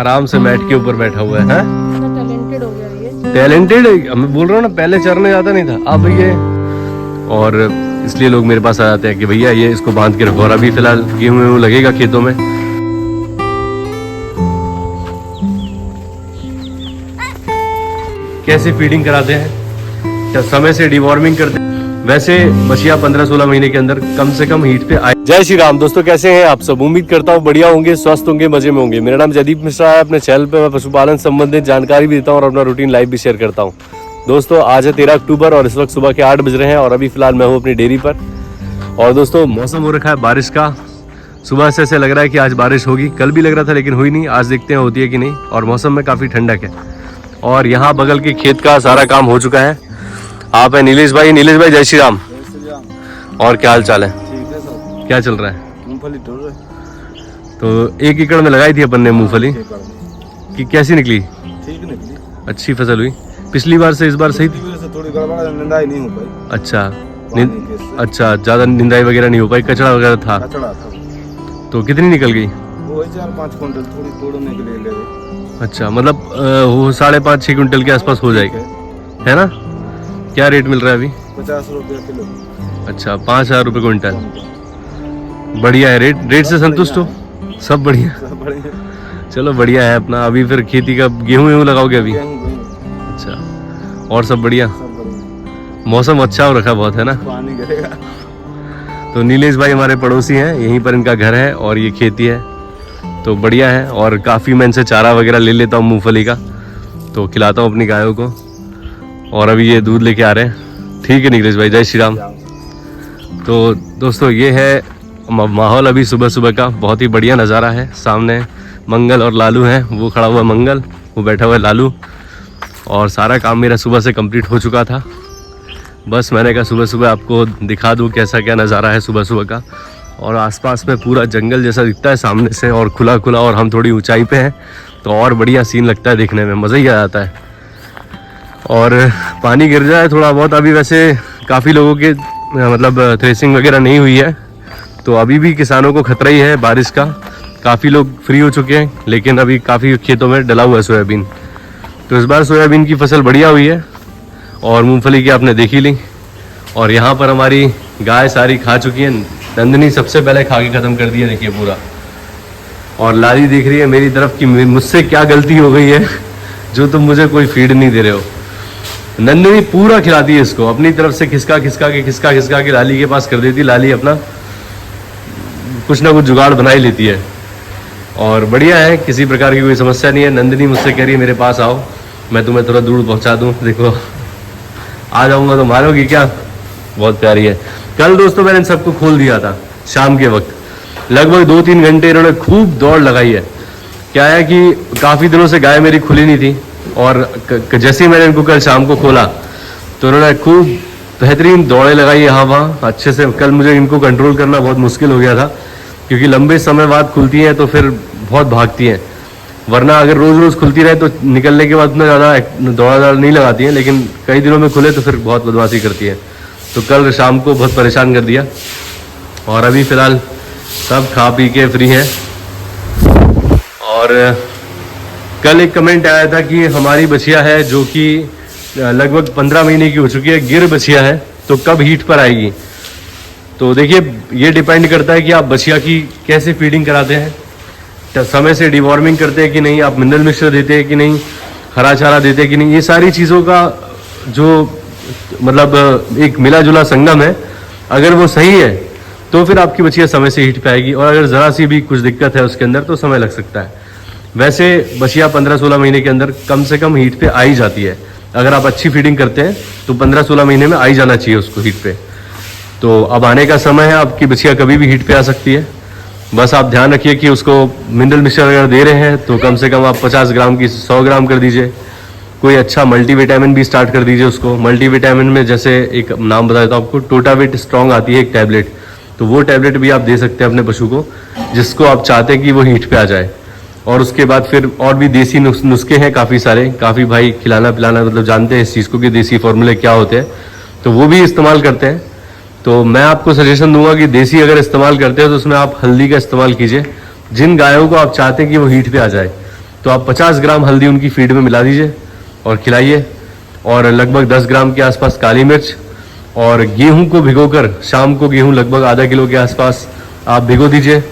आराम से मैट के ऊपर बैठा हुआ है। टैलेंटेड हो गया ये। टैलेंटेड, मैं बोल रहा हूँ ना, पहले चरने जाता नहीं था, अब ये, और इसलिए लोग मेरे पास आ जाते हैं कि भैया ये इसको बांध के रखो। और अभी फिलहाल गेहूं लगेगा खेतों में। कैसे फीडिंग कराते हैं, समय से डिवॉर्मिंग करते हैं। वैसे बछिया 15-16 महीने के अंदर कम से कम हीट पे आए। जय श्री राम दोस्तों, कैसे हैं आप सब? उम्मीद करता हूँ बढ़िया होंगे, स्वस्थ होंगे, मजे में होंगे। मेरा नाम जयदीप मिश्रा है। अपने चैनल पे मैं पशुपालन संबंधित जानकारी भी देता हूँ और अपना रूटीन लाइव भी शेयर करता हूँ। दोस्तों आज है 13 अक्टूबर और इस वक्त सुबह के 8 बज रहे हैं और अभी फिलहाल मैं हूँ अपनी डेयरी पर। और दोस्तों मौसम हो रखा है बारिश का। सुबह से ऐसे लग रहा है कि आज बारिश होगी, कल भी लग रहा था लेकिन हुई नहीं। आज देखते हैं होती है कि नहीं। और मौसम में काफ़ी ठंडक है। और यहाँ बगल के खेत का सारा काम हो चुका है। आप है नीलेश भाई। नीलेश भाई जय श्री राम। और क्या हाल चाल है? ठीक है सर। क्या चल रहा है? मूंगफली तोड़ रहे। तो 1 एकड़ में लगाई थी अपन ने मूंगफली, कि कैसी निकली? ठीक निकली, अच्छी फसल हुई। पिछली बार से इस बार सही? थोड़ी गड़बड़, निंदाई नहीं हो पाई। अच्छा पानी अच्छा, ज़्यादा निंदाई वगैरह नहीं हो पाई, कचड़ा वगैरह था। कचड़ा था। तो कितनी निकल गई? वो 4-5 क्विंटल थोड़ी तोड़ने के लिए ले गए। अच्छा, मतलब वो 5.5-6 कुंटल के आसपास हो जाएगी, है ना? क्या रेट मिल रहा है अभी? 50 रुपये किलो। अच्छा, 5,000 रुपये क्विंटल। बढ़िया है। रेट से संतुष्ट हो? सब बढ़िया। चलो बढ़िया है अपना। अभी फिर खेती का गेहूं लगाओगे अभी? अच्छा, और सब बढ़िया? मौसम अच्छा हो रखा बहुत, है ना? पानी गिरेगा। तो नीलेश भाई हमारे पड़ोसी हैं, यहीं पर इनका घर है और ये खेती है। तो बढ़िया है। और काफ़ी मैं इनसे चारा वगैरह ले लेता हूँ मूंगफली का, तो खिलाता हूँ अपनी गायों को। और अभी ये दूध लेके आ रहे हैं। ठीक है नीलेश भाई, जय श्री राम। तो दोस्तों ये है माहौल अभी सुबह सुबह का। बहुत ही बढ़िया नज़ारा है। सामने मंगल और लालू हैं। वो खड़ा हुआ मंगल, वो बैठा हुआ लालू। और सारा काम मेरा सुबह से कंप्लीट हो चुका था। बस मैंने कहा सुबह सुबह आपको दिखा दूँ कैसा क्या नज़ारा है सुबह सुबह का। और आसपास में पूरा जंगल जैसा दिखता है सामने से, और खुला खुला, और हम थोड़ी ऊंचाई पे हैं तो और बढ़िया सीन लगता है देखने में, मज़ा ही आ जाता है। और पानी गिर जाए थोड़ा बहुत। अभी वैसे काफ़ी लोगों के मतलब थ्रेसिंग वगैरह नहीं हुई है, तो अभी भी किसानों को खतरा ही है बारिश का। काफ़ी लोग फ्री हो चुके हैं, लेकिन अभी काफ़ी खेतों में डला हुआ है सोयाबीन। तो इस बार सोयाबीन की फसल बढ़िया हुई है। और मूंगफली की आपने देखी ली। और यहाँ पर हमारी गाय सारी खा चुकी है। नंदनी सबसे पहले खा के ख़त्म कर दिया, देखिए पूरा। और लाली देख रही है मेरी तरफ कि मुझसे क्या गलती हो गई है जो तुम मुझे कोई फीड नहीं दे रहे हो। नंदनी पूरा खिलाती है इसको, अपनी तरफ से खिसका खिसका के लाली के पास कर देती। लाली अपना कुछ ना कुछ जुगाड़ बना ही लेती है। और बढ़िया है, किसी प्रकार की कोई समस्या नहीं है। नंदनी मुझसे कह रही है मेरे पास आओ, मैं तुम्हें थोड़ा दूर पहुंचा दूं। देखो आ जाऊंगा तो मारोगी क्या? बहुत प्यारी है। कल दोस्तों मैंने इन सबको खोल दिया था शाम के वक्त। लगभग 2-3 घंटे इन्होंने खूब दौड़ लगाई है। क्या है कि काफ़ी दिनों से गाय मेरी खुली नहीं थी, और जैसे ही मैंने इनको कल शाम को खोला तो इन्होंने खूब बेहतरीन दौड़े लगाई यहाँ वहाँ अच्छे से। कल मुझे इनको कंट्रोल करना बहुत मुश्किल हो गया था, क्योंकि लंबे समय बाद खुलती हैं तो फिर बहुत भागती हैं। वरना अगर रोज़ रोज़ खुलती रहे तो निकलने के बाद उतना ज़्यादा दौड़ा नहीं लगाती हैं, लेकिन कई दिनों में खुले तो फिर बहुत बदमाशी करती है। तो कल शाम को बहुत परेशान कर दिया। और अभी फ़िलहाल सब खा पी के फ्री हैं। और कल एक कमेंट आया था कि हमारी बछिया है जो कि लगभग 15 महीने की हो चुकी है, गिर बछिया है, तो कब हीट पर आएगी। तो देखिए ये डिपेंड करता है कि आप बछिया की कैसे फीडिंग कराते हैं, समय से डिवॉर्मिंग करते हैं कि नहीं, आप मिनरल मिक्सचर देते हैं कि नहीं, हरा चारा देते हैं कि नहीं। ये सारी चीज़ों का जो मतलब एक मिला जुला संगम है, अगर वो सही है तो फिर आपकी बछिया समय से हीट पे आएगी। और अगर ज़रा सी भी कुछ दिक्कत है उसके अंदर तो समय लग सकता है। वैसे बछिया 15-16 महीने के अंदर कम से कम हीट पे आ ही जाती है। अगर आप अच्छी फीडिंग करते हैं तो 15-16 महीने में आ ही जाना चाहिए उसको हीट पे। तो अब आने का समय है, आपकी बछिया कभी भी हीट पे आ सकती है। बस आप ध्यान रखिए कि उसको मिनरल मिक्सचर अगर दे रहे हैं तो कम से कम आप 50 ग्राम की 100 ग्राम कर दीजिए। कोई अच्छा मल्टीविटामिन भी स्टार्ट कर दीजिए उसको। मल्टीविटामिन में जैसे एक नाम बता देता हूँ आपको, टोटाविट स्ट्रॉन्ग आती है एक टैबलेट, तो वो टैबलेट भी आप दे सकते हैं अपने पशु को, जिसको आप चाहते हैं कि वो हीट पे आ जाए। और उसके बाद फिर और भी देसी नुस्खे हैं काफ़ी सारे। काफ़ी भाई खिलाना पिलाना मतलब जानते हैं इस चीज़ को कि देसी फॉर्मूले क्या होते हैं, तो वो भी इस्तेमाल करते हैं। तो मैं आपको सजेशन दूंगा कि देसी अगर इस्तेमाल करते हैं तो उसमें आप हल्दी का इस्तेमाल कीजिए, जिन गायों को आप चाहते हैं कि वो हीट पे आ जाए। तो आप 50 ग्राम हल्दी उनकी फीड में मिला दीजिए और खिलाइए, और लगभग 10 ग्राम के आसपास काली मिर्च, और गेहूं को भिगोकर शाम को गेहूं लगभग आधा किलो के आसपास आप भिगो दीजिए,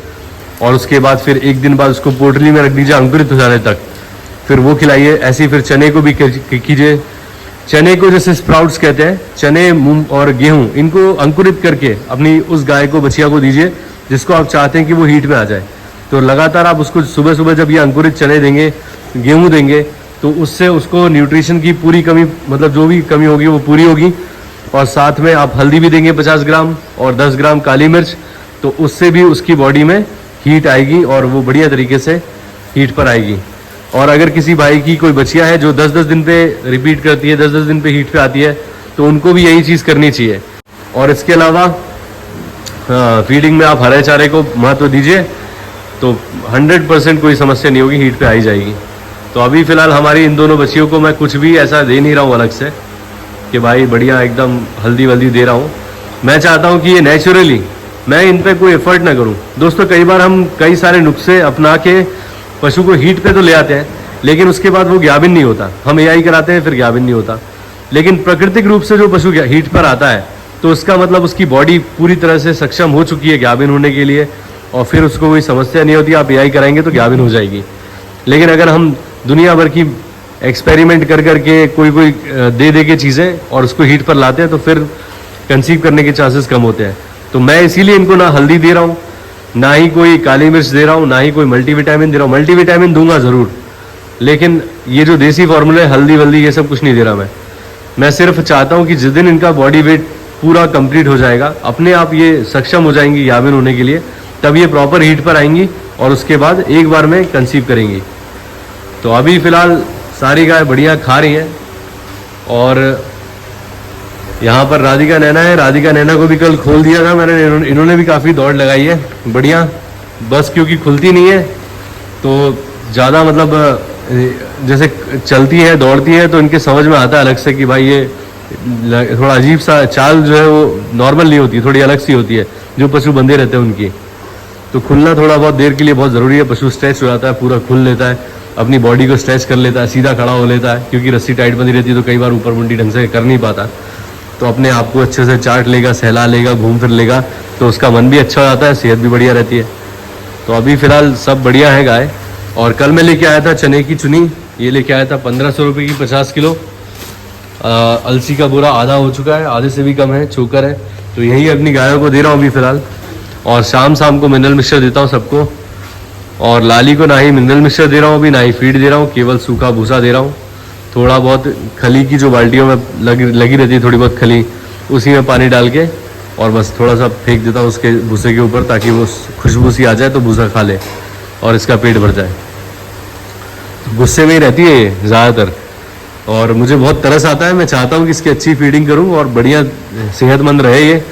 और उसके बाद फिर एक दिन बाद उसको पोटली में रख दीजिए अंकुरित हो जाने तक, फिर वो खिलाइए। ऐसे ही फिर चने को भी कीजिए। चने को जैसे स्प्राउट्स कहते हैं, चने मूंग और गेहूं इनको अंकुरित करके अपनी उस गाय को, बछिया को दीजिए जिसको आप चाहते हैं कि वो हीट में आ जाए। तो लगातार आप उसको सुबह सुबह जब ये अंकुरित चने देंगे, गेहूं देंगे, तो उससे उसको न्यूट्रिशन की पूरी कमी, मतलब जो भी कमी होगी वो पूरी होगी। और साथ में आप हल्दी भी देंगे 50 ग्राम और 10 ग्राम काली मिर्च, तो उससे भी उसकी बॉडी में हीट आएगी और वो बढ़िया तरीके से हीट पर आएगी। और अगर किसी भाई की कोई बछिया है जो 10-10 दिन पे रिपीट करती है, 10-10 दिन पे हीट पे आती है, तो उनको भी यही चीज़ करनी चाहिए। और इसके अलावा फीडिंग में आप हरे चारे को महत्व दीजिए, तो 100% कोई समस्या नहीं होगी, हीट पे आ ही जाएगी। तो अभी फ़िलहाल हमारी इन दोनों बच्चियों को मैं कुछ भी ऐसा दे नहीं रहा हूँ अलग से कि भाई बढ़िया एकदम हल्दी वल्दी दे रहा हूँ। मैं चाहता हूँ कि ये नेचुरली, मैं इन पे कोई एफर्ट ना करूँ। दोस्तों कई बार हम कई सारे नुस्खे अपना के पशु को हीट पे तो ले आते हैं, लेकिन उसके बाद वो गाभिन नहीं होता। हम एआई कराते हैं, फिर गाभिन नहीं होता। लेकिन प्राकृतिक रूप से जो पशु हीट पर आता है, तो उसका मतलब उसकी बॉडी पूरी तरह से सक्षम हो चुकी है गाभिन होने के लिए, और फिर उसको कोई समस्या नहीं होती। आप एआई कराएंगे तो गाभिन हो जाएगी। लेकिन अगर हम दुनिया भर की एक्सपेरिमेंट कर करके कोई दे के चीज़ें और उसको हीट पर लाते हैं, तो फिर कंसीव करने के चांसेस कम होते हैं। तो मैं इसीलिए इनको ना हल्दी दे रहा हूँ, ना ही कोई काली मिर्च दे रहा हूँ, ना ही कोई मल्टीविटामिन दे रहा हूँ। मल्टीविटामिन दूंगा ज़रूर, लेकिन ये जो देसी फॉर्मूले हल्दी वल्दी ये सब कुछ नहीं दे रहा मैं सिर्फ चाहता हूँ कि जिस दिन इनका बॉडी वेट पूरा कंप्लीट हो जाएगा, अपने आप ये सक्षम हो जाएंगी गाभिन होने के लिए, तब ये प्रॉपर हीट पर आएंगी और उसके बाद एक बार में कंसीव करेंगी। तो अभी फ़िलहाल सारी गाय बढ़िया खा रही हैं। और यहाँ पर राधिका नैना है। राधिका नैना को भी कल खोल दिया था मैंने, इन्होंने भी काफ़ी दौड़ लगाई है बढ़िया। बस क्योंकि खुलती नहीं है तो ज़्यादा मतलब जैसे चलती है दौड़ती है तो इनके समझ में आता है अलग से कि भाई ये थोड़ा अजीब सा चाल जो है वो नॉर्मल नहीं होती, थोड़ी अलग सी होती है जो पशु बंधे रहते हैं उनकी। तो खुलना थोड़ा बहुत देर के लिए बहुत ज़रूरी है। पशु स्ट्रेच हो जाता है, पूरा खुल लेता है, अपनी बॉडी को स्ट्रेच कर लेता है, सीधा खड़ा हो लेता है, क्योंकि रस्सी टाइट बंधी रहती है तो कई बार ऊपर मुंडी ढंग से कर नहीं पाता। तो अपने आप को अच्छे से चाट लेगा, सहला लेगा, घूम फिर लेगा, तो उसका मन भी अच्छा हो जाता है, सेहत भी बढ़िया रहती है। तो अभी फ़िलहाल सब बढ़िया है गाय। और कल मैं लेके आया था चने की चुनी, ये लेके आया था 1500 रुपये की 50 किलो। अलसी का बोरा आधा हो चुका है, आधे से भी कम है, चोकर है। तो यही अपनी गायों को दे रहा हूँ अभी फ़िलहाल। और शाम को मिनरल मिक्सचर देता हूँ सबको। और लाली को ना ही मिनरल मिक्सचर दे रहा हूँ अभी, ना ही फीड दे रहा हूँ, केवल सूखा भूसा दे रहा हूँ। थोड़ा बहुत खली की जो बाल्टियों में लगी रहती है, थोड़ी बहुत खली, उसी में पानी डाल के और बस थोड़ा सा फेंक देता हूँ उसके भूसे के ऊपर, ताकि वो खुशबू सी आ जाए तो भूसा खा ले और इसका पेट भर जाए। गुस्से में ही रहती है ये ज़्यादातर, और मुझे बहुत तरस आता है। मैं चाहता हूँ कि इसकी अच्छी फीडिंग करूँ और बढ़िया सेहतमंद रहे ये,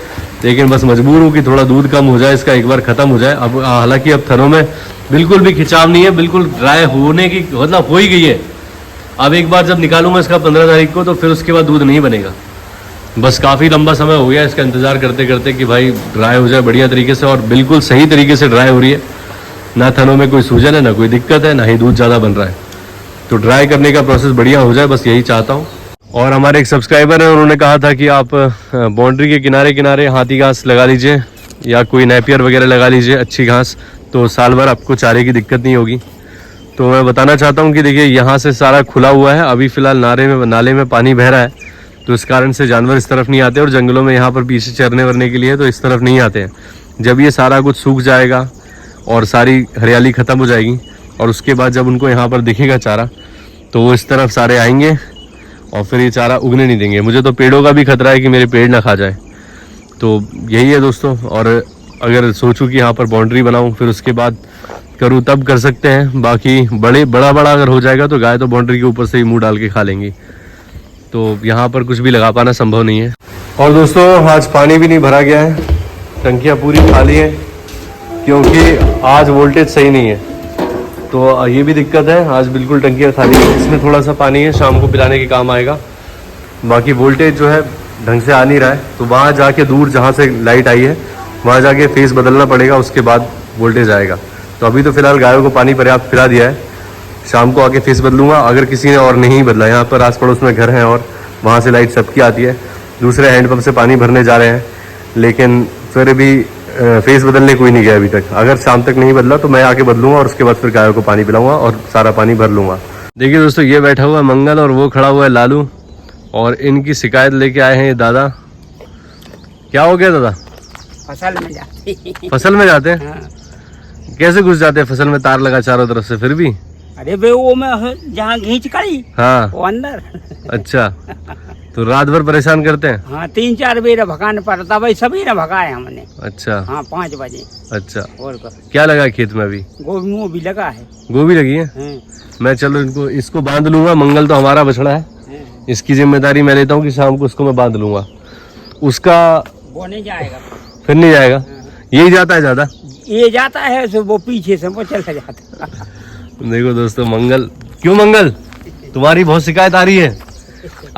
लेकिन बस मजबूर हूँ कि थोड़ा दूध कम हो जाए, इसका एक बार ख़त्म हो जाए। अब हालांकि अब थनों में बिल्कुल भी खिंचाव नहीं है, बिल्कुल ड्राई होने की मतलब हो ही गई है। अब एक बार जब निकालूंगा इसका 15 तारीख को, तो फिर उसके बाद दूध नहीं बनेगा। बस काफ़ी लंबा समय हो गया इसका इंतज़ार करते करते कि भाई ड्राई हो जाए बढ़िया तरीके से, और बिल्कुल सही तरीके से ड्राई हो रही है। ना थनों में कोई सूजन है, ना कोई दिक्कत है, ना ही दूध ज़्यादा बन रहा है। तो ड्राई करने का प्रोसेस बढ़िया हो जाए, बस यही चाहता हूँ। और हमारे एक सब्सक्राइबर हैं, उन्होंने कहा था कि आप बाउंड्री के किनारे किनारे हाथी घास लगा लीजिए या कोई नेपियर वगैरह लगा लीजिए, अच्छी घास, तो साल भर आपको चारे की दिक्कत नहीं होगी। तो मैं बताना चाहता हूँ कि देखिए यहाँ से सारा खुला हुआ है, अभी फ़िलहाल नाले में पानी बह रहा है, तो इस कारण से जानवर इस तरफ नहीं आते, और जंगलों में यहाँ पर पीछे चरने वरने के लिए तो इस तरफ नहीं आते हैं। जब ये सारा कुछ सूख जाएगा और सारी हरियाली ख़त्म हो जाएगी, और उसके बाद जब उनको यहाँ पर दिखेगा चारा, तो वो इस तरफ सारे आएंगे और फिर ये चारा उगने नहीं देंगे। मुझे तो पेड़ों का भी खतरा है कि मेरे पेड़ ना खा जाए। तो यही है दोस्तों। और अगर सोचूं कि यहाँ पर बाउंड्री बनाऊं, फिर उसके बाद करूं, तब कर सकते हैं। बाकी बड़ा अगर हो जाएगा तो गाय तो बाउंड्री के ऊपर से ही मुंह डाल के खा लेंगी, तो यहाँ पर कुछ भी लगा पाना संभव नहीं है। और दोस्तों आज पानी भी नहीं भरा गया है, टंकियाँ पूरी खाली हैं, क्योंकि आज वोल्टेज सही नहीं है, तो ये भी दिक्कत है। आज बिल्कुल टंकियाँ खाली है, इसमें थोड़ा सा पानी है, शाम को पिलाने के काम आएगा। बाकी वोल्टेज जो है ढंग से आ नहीं रहा है, तो वहाँ जाके दूर जहाँ से लाइट आई है वहाँ जाके फेस बदलना पड़ेगा, उसके बाद वोल्टेज आएगा। तो अभी तो फिलहाल गायों को पानी पर्याप्त पिला दिया है, शाम को आके फेस बदलूंगा अगर किसी ने और नहीं बदला। यहाँ पर आस पड़ोस में घर हैं और वहाँ से लाइट सबकी आती है। दूसरे हैंडपम्प से पानी भरने जा रहे हैं, लेकिन फिर भी फेस बदलने कोई नहीं गया अभी तक। अगर शाम तक नहीं बदला तो मैं आके बदलूंगा और उसके बाद फिर गायों को पानी पिलाऊंगा और सारा पानी भर लूंगा। देखिए दोस्तों, ये बैठा हुआ है मंगल और वो खड़ा हुआ है लालू, और इनकी शिकायत लेके आए हैं ये दादा। क्या हो गया दादा? फसल में जाते फसल में जाते हैं? हाँ। कैसे घुस जाते हैं फसल में? तार लगा चारों तरफ से, फिर भी? अरे बे वो में जहाँ घींच करी हाँ। वो अंदर। अच्छा, तो रात भर परेशान करते हैं? हाँ 3-4 बेर भगाने पड़ता भाई, सभी ने भगाए हमने। अच्छा। हाँ 5 बजे। अच्छा, और क्या लगा है खेत में अभी? गोभी भी लगा है। गोभी लगी है? हाँ। मैं चलो इसको बांध लूंगा। मंगल तो हमारा बछड़ा है, इसकी जिम्मेदारी मैं लेता हूँ कि शाम को उसको मैं बांध लूंगा। उसका वो नहीं जाएगा, फिर नहीं जाएगा, यही जाता है ज्यादा। ये जाता है सो वो पीछे से वो चला जाता। देखो दोस्तों, मंगल, क्यों मंगल तुम्हारी बहुत शिकायत आ रही है?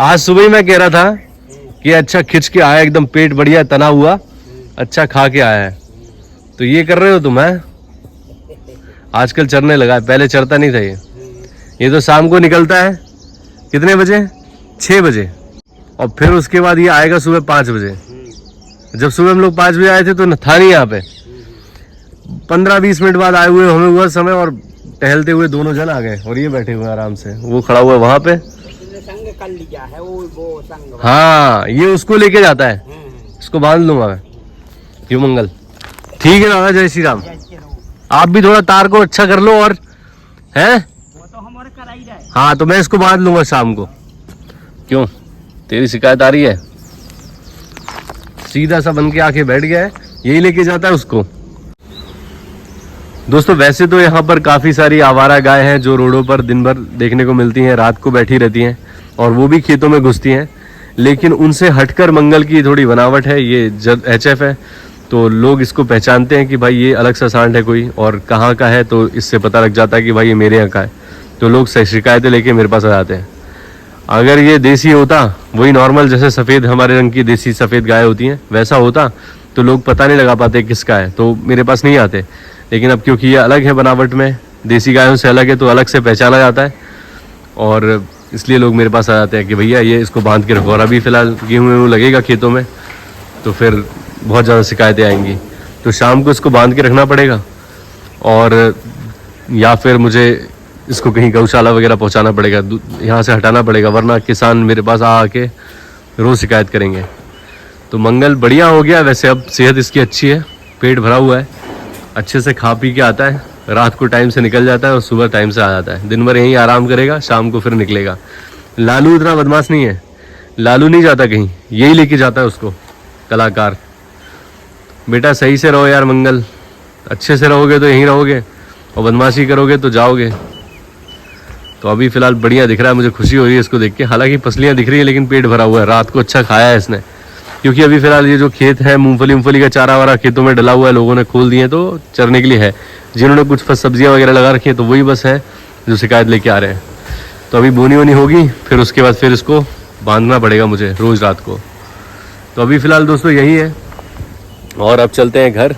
आज सुबह ही मैं कह रहा था कि अच्छा खिंच के आया, एकदम पेट बढ़िया तना हुआ, अच्छा खा के आया है, तो ये कर रहे हो तुम? है आजकल चरने लगा है, पहले चरता नहीं था ये तो शाम को निकलता है। कितने बजे? 6 बजे, और फिर उसके बाद ये आएगा सुबह 5 बजे। जब सुबह हम लोग 5 बजे आए थे तो था नहीं यहाँ पे। 15-20 मिनट बाद आए हुए हमें हुआ समय, और टहलते हुए दोनों जन आ गए और ये बैठे हुए आराम से। वो खड़ा हुआ है वहां पे, संग कर लिया है वो संग। हाँ ये उसको लेके जाता है, इसको बांध लूंगा मैं। क्यों मंगल? ठीक है दादा, जय श्री राम। आप भी थोड़ा तार को अच्छा कर लो, और है वो तो हमारे कर ही रहे। हाँ, तो मैं इसको बांध लूंगा शाम को। क्यों तेरी शिकायत आ रही है? सीधा सा बन के आके बैठ गया है, यही लेके जाता है उसको। दोस्तों वैसे तो यहाँ पर काफ़ी सारी आवारा गाय हैं जो रोडों पर दिन भर देखने को मिलती हैं, रात को बैठी रहती हैं और वो भी खेतों में घुसती हैं, लेकिन उनसे हटकर मंगल की थोड़ी बनावट है। ये HF है, तो लोग इसको पहचानते हैं कि भाई ये अलग सा सांड है कोई, और कहाँ का है तो इससे पता लग जाता है कि भाई ये मेरे यहाँ का है। तो लोग शिकायतें लेके मेरे पास आ जाते हैं। अगर ये देसी होता, वही नॉर्मल जैसे सफ़ेद हमारे रंग की देसी सफ़ेद गाय होती हैं वैसा होता, तो लोग पता नहीं लगा पाते किसका है, तो मेरे पास नहीं आते। लेकिन अब क्योंकि ये अलग है बनावट में, देसी गायों से अलग है, तो अलग से पहचाना जाता है, और इसलिए लोग मेरे पास आ जाते हैं कि भैया ये इसको बांध के रखो। और अभी फ़िलहाल गेहूँ लगेगा खेतों में, तो फिर बहुत ज़्यादा शिकायतें आएंगी, तो शाम को इसको बांध के रखना पड़ेगा, और या फिर मुझे इसको कहीं गौशाला वगैरह पहुंचाना पड़ेगा, यहाँ से हटाना पड़ेगा, वरना किसान मेरे पास आके रोज़ शिकायत करेंगे। तो मंगल बढ़िया हो गया वैसे, अब सेहत इसकी अच्छी है, पेट भरा हुआ है, अच्छे से खा पी के आता है, रात को टाइम से निकल जाता है और सुबह टाइम से आ जाता है। दिन भर यहीं आराम करेगा, शाम को फिर निकलेगा। लालू इतना बदमाश नहीं है, लालू नहीं जाता कहीं, यही लेके जाता है उसको कलाकार। बेटा सही से रहो यार मंगल, अच्छे से रहोगे तो यहीं रहोगे, और बदमाशी करोगे तो जाओगे। तो अभी फ़िलहाल बढ़िया दिख रहा है, मुझे खुशी हो रही है इसको देख के। हालांकि पसलियाँ दिख रही है लेकिन पेट भरा हुआ है, रात को अच्छा खाया है इसने। क्योंकि अभी फ़िलहाल ये जो खेत है, मूंगफली का चारा वारा खेतों में डला हुआ है, लोगों ने खोल दिए, तो चरने के लिए है। जिन्होंने कुछ सब्जियाँ वगैरह लगा रखी है तो वही बस है जो शिकायत लेके आ रहे हैं। तो अभी बोनी वोनी होगी, फिर उसके बाद फिर इसको बांधना पड़ेगा मुझे रोज़ रात को। तो अभी फ़िलहाल दोस्तों यही है, और अब चलते हैं घर।